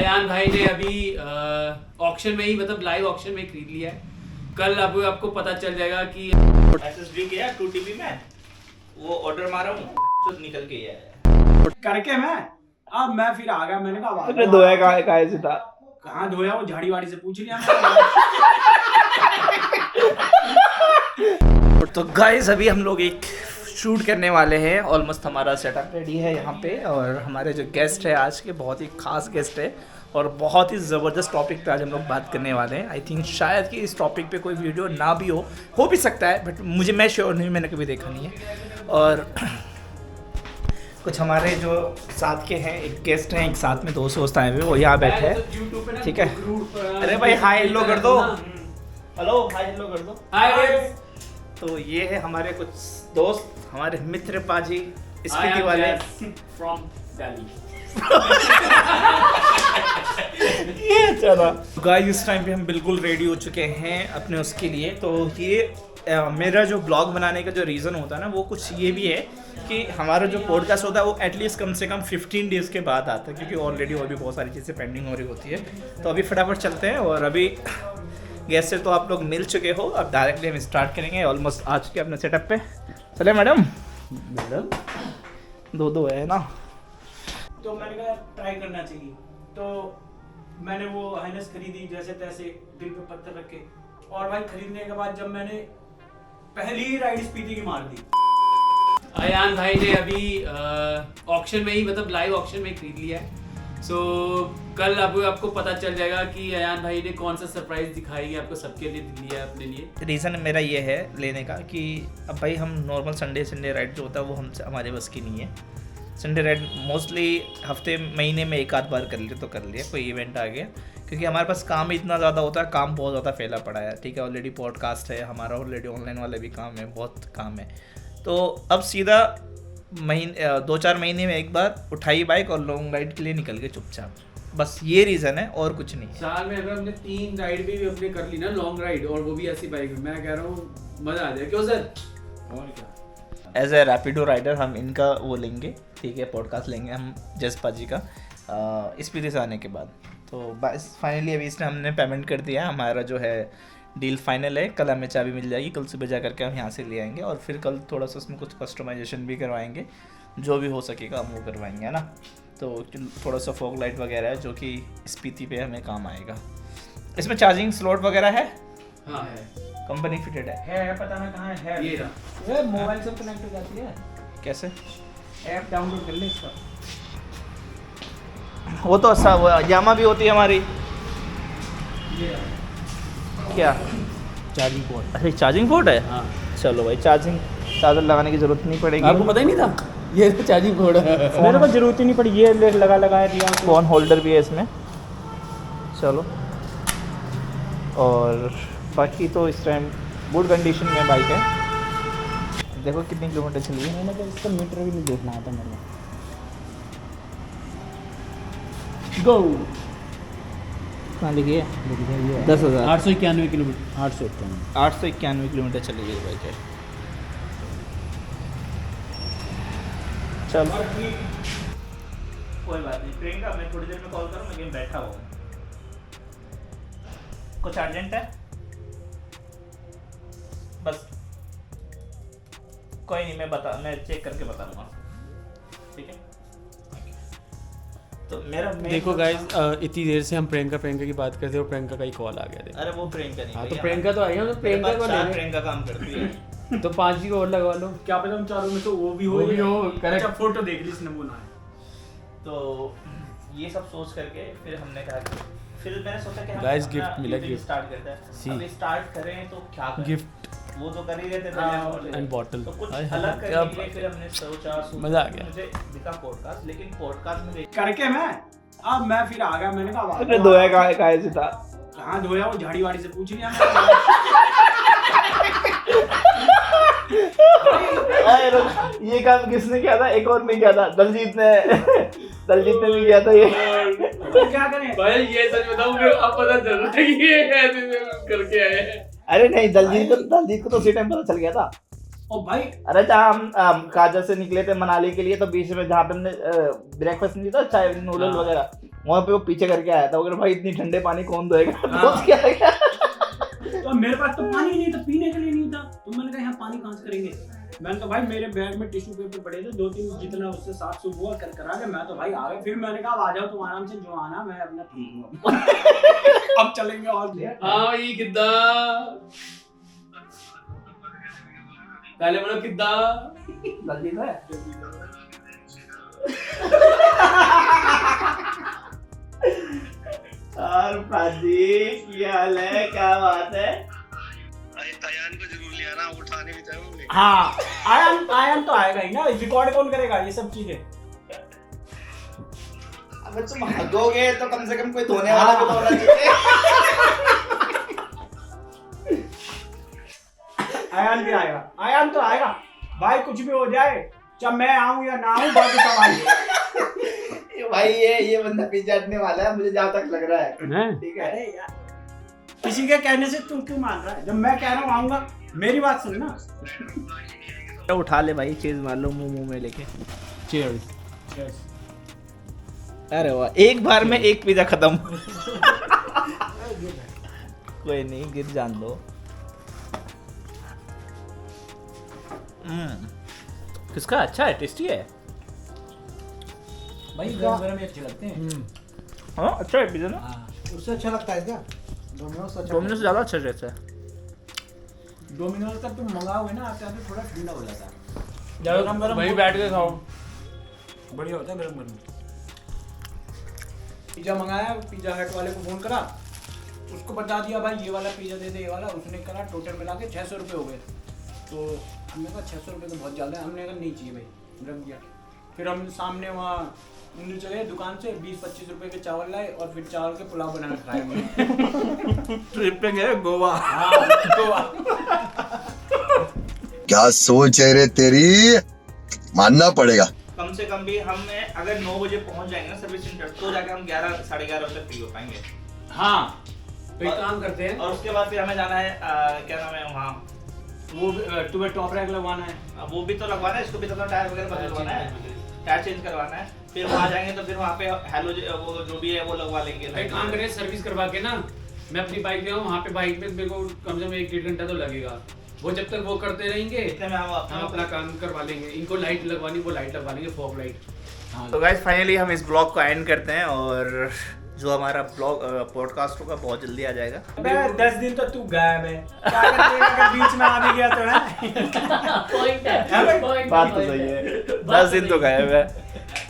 अयान भाई ने अभी ऑक्शन में ही मतलब लाइव ऑक्शन में खरीद लिया है। कल अब आपको पता चल जाएगा कि SSD गया 2TB में वो ऑर्डर मारा हूँ तो निकल के आया करके अब मैं फिर आ गया। मैंने कहा तुमने धोया कहाँ से था? कहाँ धोया, वो झाड़ी वाड़ी से पूछ लिया तो गाइस अभी हम लोग एक शूट करने वाले हैं। ऑलमोस्ट हमारा सेटअप रेडी है यहाँ पे और हमारे जो गेस्ट है आज के बहुत ही खास गेस्ट है और बहुत ही ज़बरदस्त टॉपिक पे आज हम लोग बात करने वाले हैं। आई थिंक शायद कि इस टॉपिक पे कोई वीडियो ना भी हो भी सकता है बट मैं श्योर नहीं, मैंने कभी देखा नहीं है। और कुछ हमारे जो साथ के हैं, एक गेस्ट हैं, एक साथ में दोस्त आए हुए, वो यहाँ बैठे हैं, ठीक है। अरे भाई हाय हेलो कर दो, हेलो हाय हेलो कर दो। हाय। तो ये है हमारे कुछ दोस्त, हमारे मित्र पाजी स्पीति वाले फ्रॉम दिल्ली। ये अच्छा था गाइस। इस टाइम पे हम बिल्कुल रेडी हो चुके हैं अपने उसके लिए। तो ये मेरा जो ब्लॉग बनाने का जो रीज़न होता है ना, वो कुछ ये भी है कि हमारा जो पॉडकास्ट होता है वो एटलीस्ट कम से कम 15 डेज़ के बाद आता है, क्योंकि ऑलरेडी और भी बहुत सारी चीज़ें पेंडिंग हो रही होती है। तो अभी फटाफट चलते हैं और अभी गेस्ट से तो आप लोग मिल चुके हो, अब डायरेक्टली हम स्टार्ट करेंगे। ऑलमोस्ट आ चुके अपने सेटअप पे। चले मैडम दो है ना। तो मैंने कहा ट्राई करना चाहिए, तो मैंने वो हाइनेस खरीदी जैसे तैसे दिल पे पत्थर रख के। और भाई खरीदने के बाद जब मैंने पहली ही राइड स्पीति की मार दी। अयान भाई ने अभी ऑक्शन में ही मतलब लाइव ऑक्शन में खरीद लिया है। सो कल अब आपको पता चल जाएगा कि अयान भाई ने कौन सा सरप्राइज दिखाई है आपको सबके लिए लिया है अपने लिए। रीज़न मेरा ये है लेने का कि अब भाई हम नॉर्मल संडे राइड जो होता है वो हमसे हमारे बस की नहीं है। संडे राइड मोस्टली हफ्ते महीने में एक आध बार कर लिए तो कर लिया, कोई इवेंट आ गया, क्योंकि हमारे पास काम इतना ज़्यादा होता है, काम बहुत ज़्यादा फैला पड़ा है, ठीक है। ऑलरेडी पॉडकास्ट है हमारा, ऑलरेडी ऑनलाइन वाले भी काम है, बहुत काम है। तो अब सीधा 2-4 महीने में एक बार उठाई बाइक और लॉन्ग राइड के लिए निकल गए चुपचाप, बस ये रीज़न है और कुछ नहीं। साल में अगर हमने 3 राइड भी अपने कर ली ना, लॉन्ग राइड, और वो भी ऐसी बाइक में, मैं कह रहा हूँ मज़ा आ जाए। क्यों सर? और क्या, एज ए रैपिडो राइडर हम इनका वो लेंगे, ठीक है, पॉडकास्ट लेंगे हम जसपा जी का स्पीति से आने के बाद। तो बस फाइनली अभी इसने हमने पेमेंट कर दिया है, हमारा जो है डील फाइनल है। कल हमें चाबी मिल जाएगी, कल सुबह जा करके हम यहाँ से ले आएंगे और फिर कल थोड़ा सा उसमें कुछ कस्टमाइजेशन भी करवाएंगे, जो भी हो सकेगा हम वो करवाएंगे, है ना। तो थोड़ा सा फॉग लाइट वगैरह है जो कि स्पीति पे हमें काम आएगा। इसमें चार्जिंग स्लॉट वगैरह है? हाँ है, कंपनी फिटेड है पता ना कहाँ है। ये रहा। ये मोबाइल से कनेक्ट हो जाती है, कैसे? ऐप डाउनलोड कर ले इसका। वो तो सब यामा भी होती है हमारी। क्या चार्जिंग पोर्ट? अच्छा चार्जिंग पोर्ट है। हाँ, चलो भाई, चार्जर लगाने की जरूरत नहीं पड़ेगी। आपको पता ही नहीं था ये चार्जिंग पोर्ट है? मेरे को जरूरत ही नहीं पड़ी, ये लगा दिया। फ़ोन होल्डर भी है इसमें। चलो, और बाकी तो इस टाइम गुड कंडीशन में बाइक है। देखो कितनी किलोमीटर चली है। मैंने तो इसका मीटर भी नहीं देखना आता मेरे को। गो कहाँ लिखी है? 10,000 891 किलोमीटर 891 किलोमीटर चली गई बाइक है। चल कोई बात नहीं, प्रियंका मैं थोड़ी देर में कॉल करूँ, मैं बैठा हूँ। कुछ अर्जेंट है? बस कोई नहीं, मैं चेक करके बताऊंगा, ठीक है। तो मेरा देखो गाइस, इतनी देर से हम प्रियंका की बात करते हैं और प्रियंका का ही कॉल आ गया था। अरे वो प्रियंका नहीं, हाँ तो प्रियंका तो आई है, तो प्रियंका को ले प्रियंका काम करती है। तो 5 की और लगवा लो। क्या पता हम चारों में तो वो भी हो। करेक्ट। अच्छा फोटो देख ली इसने बोला है। तो ये सब सोच करके फिर हमने कहा कि फिर मैंने सोचा कि हम Guys, अपना gift मिला, YouTube gift। स्टार्ट करते हैं। See। अब स्टार्ट करें तो क्या करें? गिफ्ट वो तो कर ही रहे थे हाँ, पहले एंड बॉटल। तो कुछ हाय हाय, अलग क्या करने के लिए फिर हमने सोचा मजा आ गया। मुझे दिखा पॉडकास्ट, लेकिन पॉडकास्ट में करके अब मैं फिर आ गया। मैंने कहा तुमने धोया कहाँ से था? कहाँ धोया, वो झाड़ी वाड़ी से पूछ लिया अरे रुक, ये काम किसने किया था? एक और ने किया था, दलजीत ने भी किया था ये। तो क्या करें भाई ये सच बताऊं, मेरे को अब पता चल रहा है कि ये ऐसे करके आए हैं। अरे नहीं, दलजीत को तो उसी टाइम पता चल गया था। और भाई अरे जहाँ हम काजा से निकले थे मनाली के लिए, तो बीच में जहाँ पे हमने ब्रेकफास्ट नहीं था, चाय नूडल हाँ। वगैरह, वहाँ पे वो पीछे करके आया था, भाई इतनी ठंडे पानी कौन धोएगा? हाँ। तो क्या क्या तो मेरे पास तो पानी ही नहीं था, पीने के लिए नहीं था, तो मैंने कहा यहाँ पानी कहाँ से करेंगे। मैंने तो भाई मेरे बैग में टिश्यू पेपर पड़े थे 2-3 जितना उससे साफ सुफ हुआ कर करा के मैं तो भाई आ गया। फिर मैंने कहा आ जाओ तुम आराम से, जो आना मैं अपना ठीक हूँ। अब चलेंगे और हाँ भाई किद्दा पहले बोलो किद्दा लजीज है। और पाजी क्या हाल है, क्या बात है? अयान को जरूर ले आना, उठाने भी चाहिए। हाँ आयन तो आएगा ही ना, रिकॉर्ड कौन करेगा ये सब चीजें। अगर तुम हगोगे तो कम से कम कोई धोने वाला भी तो होना चाहिए। आयन भी आएगा, आयन तो आएगा भाई, कुछ भी हो जाए, चाहे मैं आऊं या ना आऊं, बाकी सब आएंगे। भाई ये बंदा पिज्जा हटने वाला है, मुझे जहाँ तक लग रहा है। ठीक है, अरे यार किसी के कहने से तू क्यों मान रहा है? जब मैं कह रहा हूँ आऊंगा, मेरी बात सुन ना। तो उठा ले भाई, चीज मार लो मुंह में लेके। चीयर्स। अरे वाह, एक बार में एक पिज्जा खत्म। कोई नहीं, गिर जान दो। किसका अच्छा है, टेस्टी है। भाई गरम अच्छे लगते हैं। हाँ अच्छा है पिज्जा ना, उससे अच्छा लगता है क्या? डोमिनोज से अच्छा डोमिनोज से ज्यादा अच्छा रहता है। डोमिनोज का तुम मंगाओगे ना, आते आते थोड़ा ठंडा हो जाता है। गरम वहीं बैठ के खाओ। बढ़िया होता है गरम गरम। पिज्जा मंगाया, पिज्जा हट वाले को फोन करा, उसको बता दिया भाई ये वाला पिज्जा दे दे, ये वाला। उसने करा, टोटल मिला के 600 रुपये हो गए। तो हमने कहा 600 रुपये तो बहुत ज़्यादा है, हमने कहा नहीं चाहिए भाई, रख दिया। फिर हम सामने वहाँ नीचे गए दुकान से, 20-25 रुपये के चावल लाए और फिर चावल के पुलाव बना के खाए। ट्रिप पे गए गोवा। हाँ गोवा। क्या सोच है रे तेरी, मानना पड़ेगा। कम से कम भी हमें अगर 9 बजे पहुंच जाएंगे ना सर्विस सेंटर, तो जाके हम 11-11:30 तक फ्री हो पाएंगे। हाँ तो एक काम करते हैं, और उसके बाद फिर हमें जाना है क्या नाम है वहाँ, वो तुम्हें टॉप रैक लगवाना है। वो भी तो लगवाना है, इसको भी तो टायर वगैरह बदलवाना है, टायर चेंज करवाना है। फिर वहाँ जाएंगे तो फिर वहाँ पे हेलो वो जो भी है वो लगवा लेंगे। एक काम करें, सर्विस करवा के ना मैं अपनी बाइक ले आऊँ, वहाँ पे बाइक में मेरे को कम से कम 1-1.5 घंटा तो लगेगा। वो जब तक वो करते रहेंगे इतने में हम अपना काम करवा लेंगे। इनको लाइट लगवानी, वो लाइट लगवा लेंगे, फॉग लाइट। हाँ तो गाइस फाइनली हम इस ब्लॉग को एंड करते हैं, और जो हमारा ब्लॉग पॉडकास्ट होगा बहुत जल्दी आ जाएगा। 10 दिन तो तू गायब है, क्या करेगा अगर बीच में आ भी गया तो है। पॉइंट है, पॉइंट बात तो सही है, 10 दिन तो गायब है।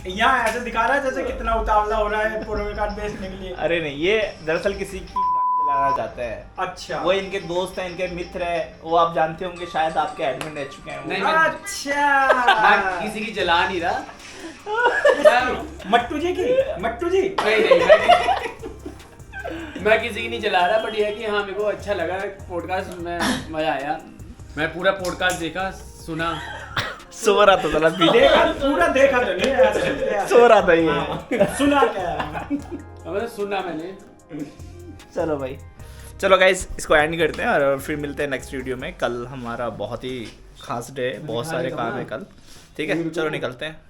यहाँ ऐसे दिखा रहा है जैसे कितना उतावला हो रहा है प्रोग्राम कार्ड बेचने के लिए। अरे नहीं, ये दरअसल किसी की गाड़ी चलाना चाहता है। अच्छा वो इनके दोस्त हैं, इनके मित्र हैं, वो आप जानते होंगे, शायद आपके एडमिन रह चुके हैं वो। नहीं, मैं अच्छा किसी की जला नहीं रहा। मट्टू जी की, मट्टू जी नहीं मैं किसी की नहीं चला रहा, बट ये है कि हाँ मेरे को अच्छा लगा पॉडकास्ट में, मजा आया। मैं पूरा पॉडकास्ट देखा, सुना, सो रहा था साला पीछे, देखा पूरा देखा तो नहीं ऐसे सो रहा था ये। सुना क्या? मतलब सुना मैंने। चलो भाई, चलो गाइस इसको एंड करते हैं और फिर मिलते हैं नेक्स्ट वीडियो में। कल हमारा बहुत ही खास डे है, बहुत सारे काम है कल। ठीक है, चलो निकलते हैं।